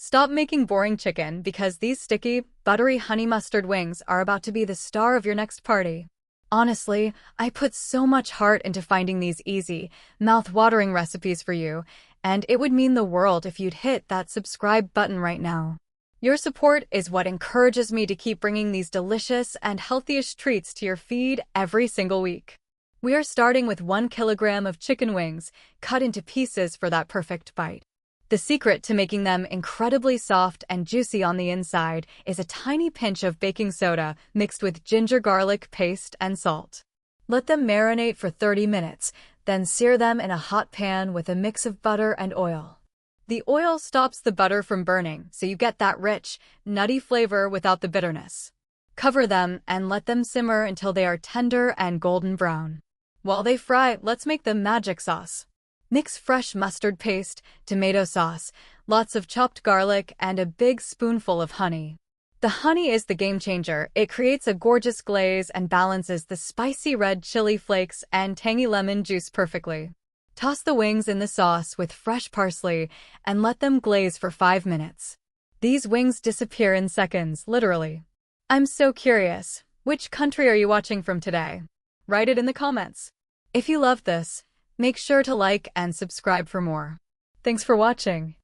Stop making boring chicken because these sticky, buttery honey mustard wings are about to be the star of your next party. Honestly, I put so much heart into finding these easy, mouth-watering recipes for you, and it would mean the world if you'd hit that subscribe button right now. Your support is what encourages me to keep bringing these delicious and healthiest treats to your feed every single week. We are starting with 1 kilogram of chicken wings, cut into pieces for that perfect bite. The secret to making them incredibly soft and juicy on the inside is a tiny pinch of baking soda mixed with ginger garlic paste and salt. Let them marinate for 30 minutes, then sear them in a hot pan with a mix of butter and oil. The oil stops the butter from burning, so you get that rich, nutty flavor without the bitterness. Cover them and let them simmer until they are tender and golden brown. While they fry, let's make the magic sauce. Mix fresh mustard paste, tomato sauce, lots of chopped garlic, and a big spoonful of honey. The honey is the game changer. It creates a gorgeous glaze and balances the spicy red chili flakes and tangy lemon juice perfectly. Toss the wings in the sauce with fresh parsley and let them glaze for 5 minutes. These wings disappear in seconds, literally. I'm so curious, which country are you watching from today? Write it in the comments. If you loved this, make sure to like and subscribe for more. Thanks for watching.